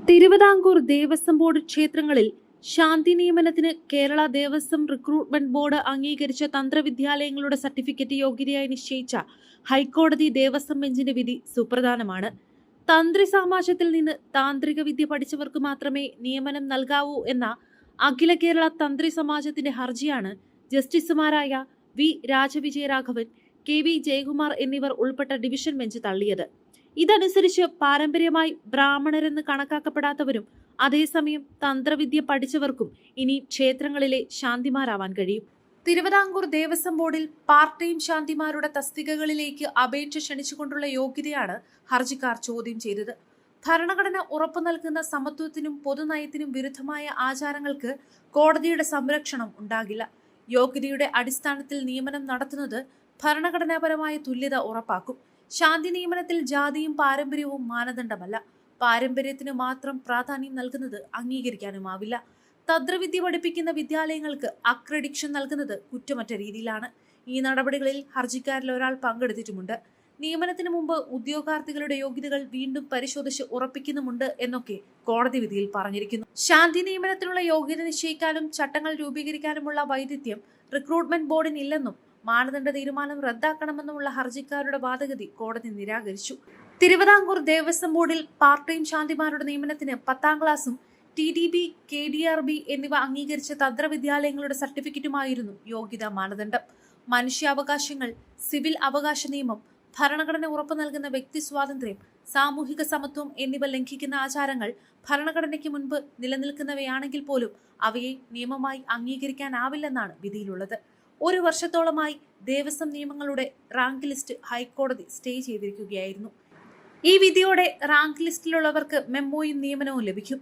Thiruvithamkoor Devaswom board ക്ഷേത്രങ്ങളിൽ ശാന്തി നിയമനത്തിന് Kerala Devaswom recruitment board അംഗീകരിച്ച തന്ത്രവിദ്യാലയങ്ങളുടെ സർട്ടിഫിക്കറ്റ് യോഗ്യതയായി നിശ്ചയിച്ച ഹൈക്കോടതി ദേവസ്വം ബെഞ്ചിന്റെ വിധി സുപ്രധാനമാണ്. തന്ത്രി സാമാജ്യത്തിൽ നിന്ന് താന്ത്രിക വിദ്യ പഠിച്ചവർക്ക് മാത്രമേ നിയമനം നൽകാവൂ എന്ന അഖില കേരള തന്ത്രി സമാജത്തിന്റെ ഹർജിയാണ് ജസ്റ്റിസുമാരായ V Rajavijayaraghavan, K V Jayakumar എന്നിവർ ഉൾപ്പെട്ട ഡിവിഷൻ ബെഞ്ച് തള്ളിയത്. ഇതനുസരിച്ച് പാരമ്പര്യമായി ബ്രാഹ്മണരെന്ന് കണക്കാക്കപ്പെടാത്തവരും അതേസമയം തന്ത്രവിദ്യ പഠിച്ചവർക്കും ഇനി ക്ഷേത്രങ്ങളിലെ ശാന്തിമാരാവാൻ കഴിയും. തിരുവിതാംകൂർ ദേവസ്വം ബോർഡിൽ പാർട്ട് ടൈം ശാന്തിമാരുടെ തസ്തികകളിലേക്ക് അപേക്ഷ ക്ഷണിച്ചുകൊണ്ടുള്ള യോഗ്യതയാണ് ഹർജിക്കാർ ചോദ്യം ചെയ്തത്. ഭരണഘടന ഉറപ്പു നൽകുന്ന സമത്വത്തിനും പൊതുനയത്തിനും വിരുദ്ധമായ ആചാരങ്ങൾക്ക് കോടതിയുടെ സംരക്ഷണം ഉണ്ടാകില്ല. യോഗ്യതയുടെ അടിസ്ഥാനത്തിൽ നിയമനം നടത്തുന്നത് ഭരണഘടനാപരമായ തുല്യത ഉറപ്പാക്കും. ശാന്തി നിയമനത്തിൽ ജാതിയും പാരമ്പര്യവും മാനദണ്ഡമല്ല. പാരമ്പര്യത്തിന് മാത്രം പ്രാധാന്യം നൽകുന്നത് അംഗീകരിക്കാനുമാവില്ല. തന്ത്രവിദ്യ പഠിപ്പിക്കുന്ന വിദ്യാലയങ്ങൾക്ക് അക്രഡിക്ഷൻ നൽകുന്നത് കുറ്റമറ്റ രീതിയിലാണ്. ഈ നടപടികളിൽ ഹർജിക്കാരിൽ ഒരാൾ പങ്കെടുത്തിട്ടുമുണ്ട്. നിയമനത്തിന് മുമ്പ് ഉദ്യോഗാർത്ഥികളുടെ യോഗ്യതകൾ വീണ്ടും പരിശോധിച്ച് ഉറപ്പിക്കുന്നുമുണ്ട് എന്നൊക്കെ കോടതി വിധിയിൽ പറഞ്ഞിരിക്കുന്നു. ശാന്തി നിയമനത്തിനുള്ള യോഗ്യത നിശ്ചയിക്കാനും ചട്ടങ്ങൾ രൂപീകരിക്കാനുമുള്ള വൈദഗ്ധ്യം റിക്രൂട്ട്മെന്റ് ബോർഡിനില്ലെന്നും മാനദണ്ഡ തീരുമാനം റദ്ദാക്കണമെന്നുമുള്ള ഹർജിക്കാരുടെ വാദഗതി കോടതി നിരാകരിച്ചു. തിരുവിതാംകൂർ ദേവസ്വം ബോർഡിൽ പാർട്ട് ടൈം ശാന്തിമാരുടെ നിയമനത്തിന് 10ാം ക്ലാസും TDB, KDRB എന്നിവ അംഗീകരിച്ച തന്ത്രവിദ്യാലയങ്ങളുടെ സർട്ടിഫിക്കറ്റുമായിരുന്നു യോഗ്യതാ മാനദണ്ഡം. മനുഷ്യാവകാശങ്ങൾ, സിവിൽ അവകാശ നിയമം, ഭരണഘടന ഉറപ്പു നൽകുന്ന വ്യക്തി സ്വാതന്ത്ര്യം, സാമൂഹിക സമത്വം എന്നിവ ലംഘിക്കുന്ന ആചാരങ്ങൾ ഭരണഘടനയ്ക്ക് മുൻപ് നിലനിൽക്കുന്നവയാണെങ്കിൽ പോലും അവയെ നിയമമായി അംഗീകരിക്കാനാവില്ലെന്നാണ് വിധിയിലുള്ളത്. 1 വർഷത്തോളമായി ദേവസ്വം നിയമങ്ങളുടെ റാങ്ക് ലിസ്റ്റ് ഹൈക്കോടതി സ്റ്റേ ചെയ്തിരിക്കുകയായിരുന്നു. ഈ വിധിയോടെ റാങ്ക് ലിസ്റ്റിലുള്ളവർക്ക് മെമ്മോയും നിയമനവും ലഭിക്കും.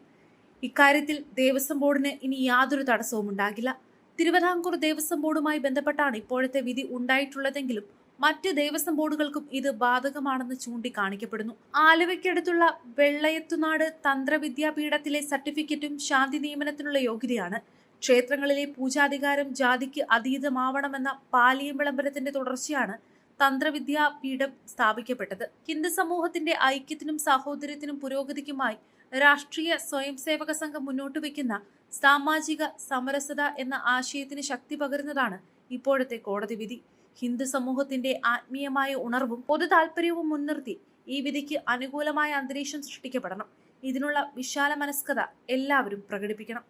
ഇക്കാര്യത്തിൽ ദേവസ്വം ബോർഡിന് ഇനി യാതൊരു തടസ്സവും ഉണ്ടാകില്ല. തിരുവിതാംകൂർ ദേവസ്വം ബോർഡുമായി ബന്ധപ്പെട്ടാണ് ഇപ്പോഴത്തെ വിധി ഉണ്ടായിട്ടുള്ളതെങ്കിലും മറ്റ് ദേവസ്വം ബോർഡുകൾക്കും ഇത് ബാധകമാണെന്ന് ചൂണ്ടിക്കാണിക്കപ്പെടുന്നു. ആലുവയ്ക്കടുത്തുള്ള വെള്ളയത്തുനാട് തന്ത്രവിദ്യാപീഠത്തിലെ സർട്ടിഫിക്കറ്റും ശാന്തി നിയമനത്തിനുള്ള യോഗ്യതയാണ്. ക്ഷേത്രങ്ങളിലെ പൂജാധികാരം ജാതിക്ക് അതീതമാവണമെന്ന പാലിയം വിളംബരത്തിന്റെ തുടർച്ചയാണ് തന്ത്രവിദ്യാപീഠം സ്ഥാപിക്കപ്പെട്ടത്. ഹിന്ദു സമൂഹത്തിന്റെ ഐക്യത്തിനും സാഹോദര്യത്തിനും പുരോഗതിക്കുമായി രാഷ്ട്രീയ സ്വയംസേവക സംഘം മുന്നോട്ട് വയ്ക്കുന്ന സാമാജിക സമരസത എന്ന ആശയത്തിന് ശക്തി പകരുന്നതാണ് ഇപ്പോഴത്തെ കോടതി വിധി. ഹിന്ദു സമൂഹത്തിന്റെ ആത്മീയമായ ഉണർവും പൊതു താല്പര്യവും മുൻനിർത്തി ഈ വിധിക്ക് അനുകൂലമായ അന്തരീക്ഷം സൃഷ്ടിക്കപ്പെടണം. ഇതിനുള്ള വിശാല മനസ്കത എല്ലാവരും പ്രകടിപ്പിക്കണം.